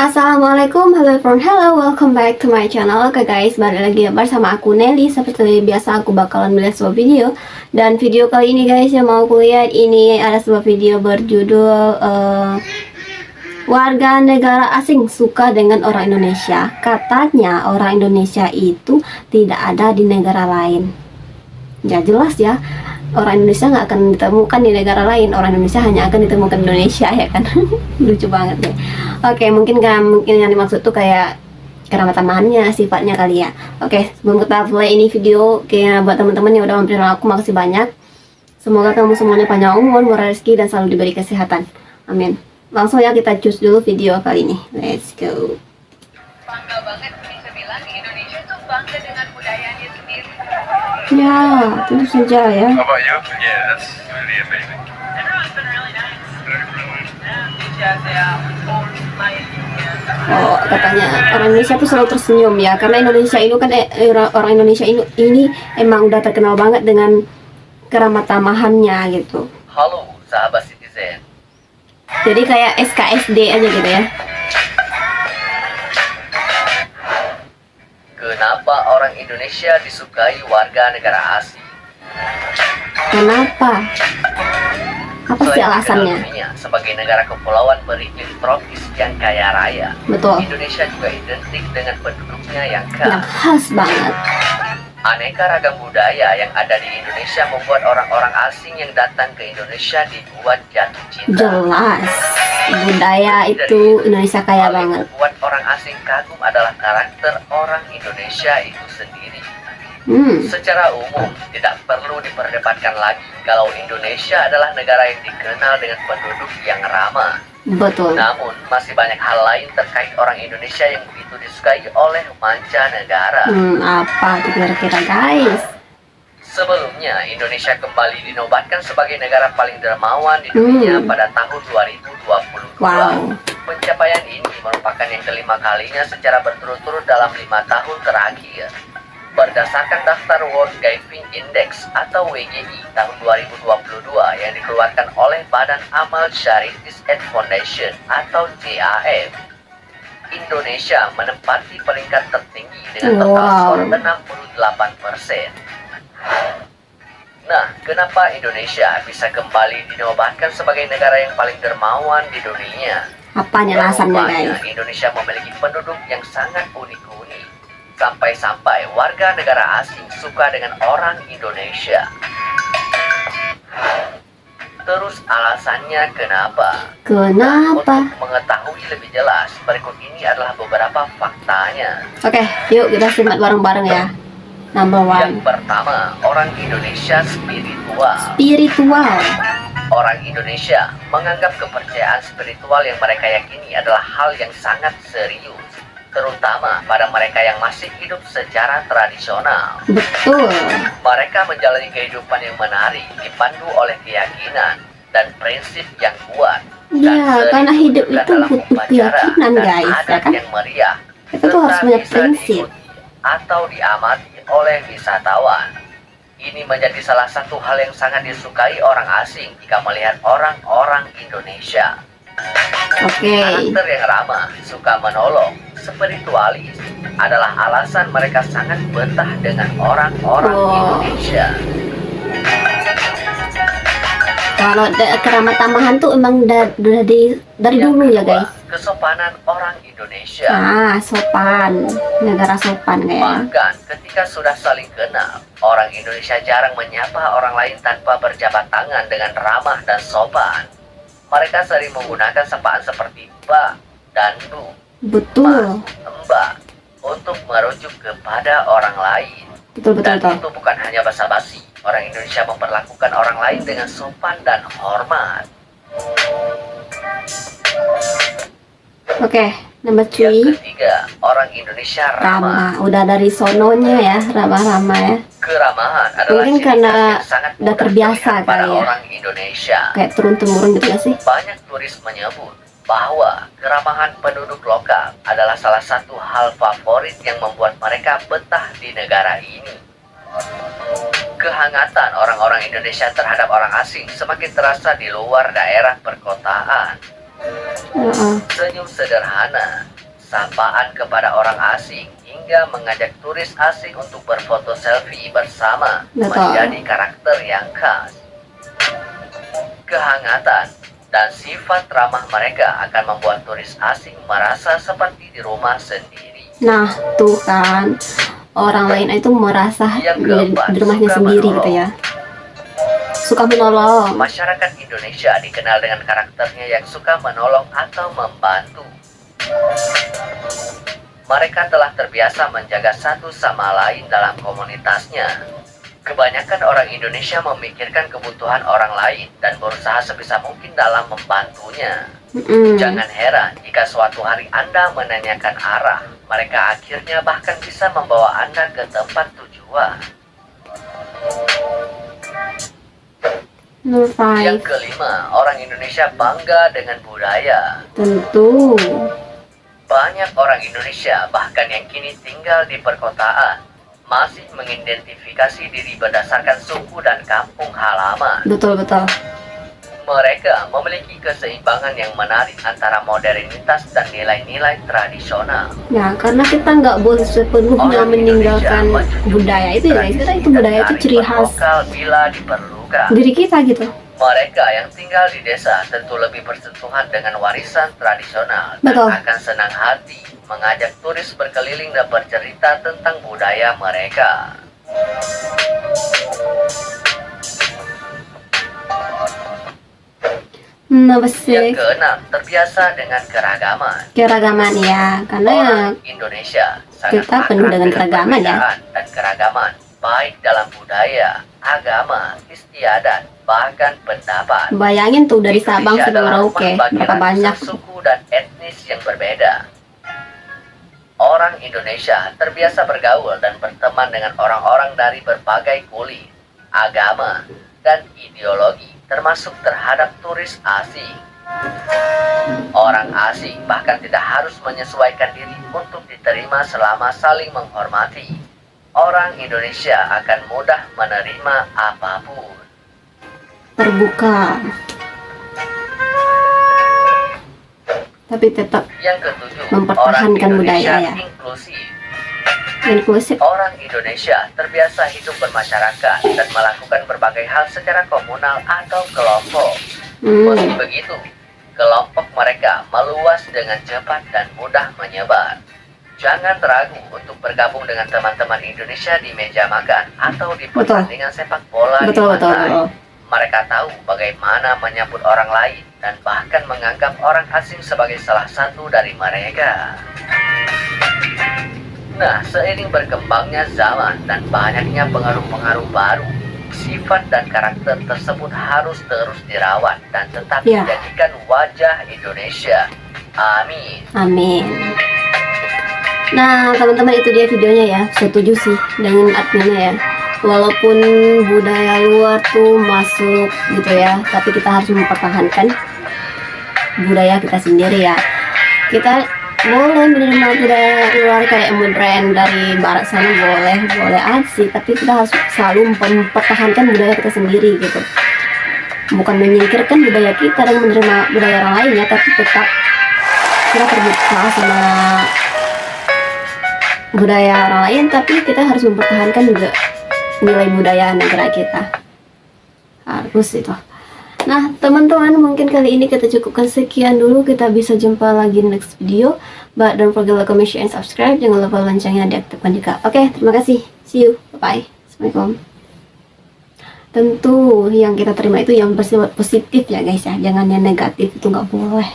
Assalamualaikum, halo everyone, hello, welcome back to my channel. Oke guys, balik lagi bersama aku Nelly. Seperti biasa aku bakalan melihat sebuah video. Dan video kali ini guys yang mau aku lihat ini ada sebuah video berjudul warga negara asing suka dengan orang Indonesia. Katanya orang Indonesia itu tidak ada di negara lain. Ya jelas ya, orang Indonesia nggak akan ditemukan di negara lain. Orang Indonesia hanya akan ditemukan di Indonesia, ya kan? Lucu banget deh. Oke, mungkin yang dimaksud tuh kayak keramat tamahannya, sifatnya kali ya. Oke, sebelum kita play ini video, kayak buat teman-teman yang udah mampir aku, makasih banyak. Semoga kamu semuanya panjang umur, murah rezeki, dan selalu diberi kesehatan. Amin. Langsung ya kita choose dulu video kali ini. Let's go. Bangga banget bisa bilang Indonesia tuh bangga dengan budayanya sendiri. Ya, tentu saja ya. How about you? Yeah, that's really amazing. Everyone's been really nice. Indonesia saya Oh, katanya orang Indonesia tuh selalu tersenyum ya, karena Indonesia ini kan orang Indonesia ini emang udah terkenal banget dengan keramat tamahannya gitu. Halo sahabat Citizen. Jadi kayak SKSD aja gitu ya. Kenapa orang Indonesia disukai warga negara asing? Kenapa? Apa sih alasannya? Dunia sebagai negara kepulauan beriklim tropis yang kaya raya, Betul. Indonesia juga identik dengan penduduknya yang Yang khas banget. Aneka ragam budaya yang ada di Indonesia membuat orang-orang asing yang datang ke Indonesia dibuat jatuh cinta. Jelas. Budaya itu Indonesia kaya Hal yang banget. membuat orang asing kagum adalah karakter orang Indonesia itu sendiri. Secara umum, tidak perlu diperdebatkan lagi kalau Indonesia adalah negara yang dikenal dengan penduduk yang ramah. Betul. Namun, masih banyak hal lain terkait orang Indonesia yang begitu disukai oleh mancanegara. Apa tuh kira-kira guys? Sebelumnya, Indonesia kembali dinobatkan sebagai negara paling dermawan di dunia pada tahun 2022. Wow. Pencapaian ini merupakan yang kelima kalinya secara berturut-turut dalam 5 tahun terakhir. Berdasarkan daftar World Giving Index atau WGI tahun 2022 yang dikeluarkan oleh Badan Amal Charities and Foundation atau JAF, Indonesia menempati peringkat tertinggi dengan total skor 68%. Nah, kenapa Indonesia bisa kembali dinobatkan sebagai negara yang paling dermawan di dunia? Apanya alasannya Rupanya, guys? Indonesia memiliki penduduk yang sangat unik-unik. Sampai-sampai warga negara asing suka dengan orang Indonesia. Terus alasannya kenapa? Kenapa? Untuk mengetahui lebih jelas, berikut ini adalah beberapa faktanya. Oke, yuk kita simak bareng-bareng ya. Number Yang one, pertama, orang Indonesia spiritual. spiritual. Orang Indonesia menganggap kepercayaan spiritual yang mereka yakini adalah hal yang sangat serius, terutama pada mereka yang masih hidup secara tradisional. Betul. Mereka menjalani kehidupan yang menarik, dipandu oleh keyakinan dan prinsip yang kuat. Ya, karena hidup itu dalam butuh upacara keyakinan dan guys, ya adat kan? yang meriah, Kita tuh harus serta punya bisa prinsip. diikuti atau diamati oleh wisatawan. Ini menjadi salah satu hal yang sangat disukai orang asing jika melihat orang-orang Indonesia. Oke. Karakter yang ramah, suka menolong, spiritualis adalah alasan mereka sangat betah dengan orang-orang Indonesia. Kalau keramat tamahan tuh emang dari Yang dulu ya kedua, guys. kesopanan orang Indonesia. Sopan, negara sopan kayaknya. Bahkan ketika sudah saling kenal, orang Indonesia jarang menyapa orang lain tanpa berjabat tangan dengan ramah dan sopan. Mereka sering menggunakan sapaan seperti Mbak dan Bu, Betul, Mas, Mbak untuk merujuk kepada orang lain. betul. Dan itu bukan hanya basa-basi. Orang Indonesia memperlakukan orang lain dengan sopan dan hormat. Oke, number Yang 3, ketiga, orang Indonesia ramah. ramah. Udah dari sononya ya, ramah-ramah ya. Keramahan adalah Mungkin ciri karena khas yang sangat udah mudah terbiasa terlihat pada kali ya. orang Indonesia. Kayak turun-temurun gitu ya sih. Banyak turis menyebut bahwa keramahan penduduk lokal adalah salah satu hal favorit yang membuat mereka betah di negara ini. Kehangatan orang-orang Indonesia terhadap orang asing semakin terasa di luar daerah perkotaan. senyum sederhana, sapaan kepada orang asing, hingga mengajak turis asing untuk berfoto selfie bersama Betul. menjadi karakter yang khas. Kehangatan dan sifat ramah mereka akan membuat turis asing merasa seperti di rumah sendiri. Nah, tuh kan, orang lain itu merasa Yang di keempat, rumahnya suka sendiri menolong. gitu ya. Suka menolong. Masyarakat Indonesia dikenal dengan karakternya yang suka menolong atau membantu. Mereka telah terbiasa menjaga satu sama lain dalam komunitasnya. Kebanyakan orang Indonesia memikirkan kebutuhan orang lain dan berusaha sebisa mungkin dalam membantunya. Jangan heran jika suatu hari Anda menanyakan arah, mereka akhirnya bahkan bisa membawa Anda ke tempat tujuan. Nomor Yang 5. kelima, orang Indonesia bangga dengan budaya. Tentu. Banyak orang Indonesia, bahkan yang kini tinggal di perkotaan, masih mengidentifikasi diri berdasarkan suku dan kampung halaman. Betul-betul. Mereka memiliki keseimbangan yang menarik antara modernitas dan nilai-nilai tradisional. Ya, karena kita nggak boleh sepenuhnya Orang meninggalkan Indonesia menjunjung budaya itu ya guys. Kita itu budaya itu kearifan ciri khas lokal bila diperlukan. diri kita gitu. Mereka yang tinggal di desa tentu lebih bersentuhan dengan warisan tradisional dan Betul. akan senang hati mengajak turis berkeliling dan bercerita tentang budaya mereka. Nomor Yang 6. keenam, terbiasa dengan keragaman. Keragaman ya, karena Orang Indonesia sangat kita penuh akrab dengan keragaman ya. perbedaan dan keragaman, baik dalam budaya, agama, istiadat, bahkan pendapat. bayangin tuh dari Sabang Indonesia sampai adalah Merauke, rumah bagi berapa ratusan banyak. suku dan etnis yang berbeda. Orang Indonesia terbiasa bergaul dan berteman dengan orang-orang dari berbagai kulit, agama, dan ideologi, termasuk terhadap turis asing. Orang asing bahkan tidak harus menyesuaikan diri untuk diterima selama saling menghormati. Orang Indonesia akan mudah menerima apapun. Terbuka. Tapi tetap Yang ketujuh, Mempertahankan orang budaya Indonesia ya. inklusif. inklusif. Orang Indonesia terbiasa hidup bermasyarakat dan melakukan berbagai hal secara komunal atau kelompok. Meski begitu, kelompok mereka meluas dengan cepat dan mudah menyebar. Jangan ragu untuk bergabung dengan teman-teman Indonesia di meja makan atau di Betul. pertandingan sepak bola di Betul, betul, pantai. betul. Mereka tahu bagaimana menyambut orang lain dan bahkan menganggap orang asing sebagai salah satu dari mereka. Nah, seiring berkembangnya zaman dan banyaknya pengaruh-pengaruh baru, sifat dan karakter tersebut harus terus dirawat dan tetap Ya. menjadikan wajah Indonesia. Amin. Amin. Nah, teman-teman, itu dia videonya ya. Setuju sih dengan adminnya ya. Walaupun budaya luar tuh masuk gitu ya, tapi kita harus mempertahankan budaya kita sendiri ya. Kita boleh menerima budaya luar kayak modern dari barat sana, boleh aja sih, tapi kita harus selalu mempertahankan budaya kita sendiri gitu. Bukan menyingkirkan budaya kita dan menerima budaya orang lain ya, tapi tetap kita terbuka sama budaya orang lain, tapi kita harus mempertahankan juga nilai budaya negara kita. Harus itu. Nah, teman-teman, mungkin kali ini kita cukupkan sekian dulu. Kita bisa jumpa lagi next video. But don't forget to like, comment, share, and subscribe. Jangan lupa loncengnya diaktifkan juga. Oke, terima kasih. See you. Bye-bye. Assalamualaikum. Tentu yang kita terima itu yang bersifat positif ya guys ya. Jangan yang negatif, itu nggak boleh.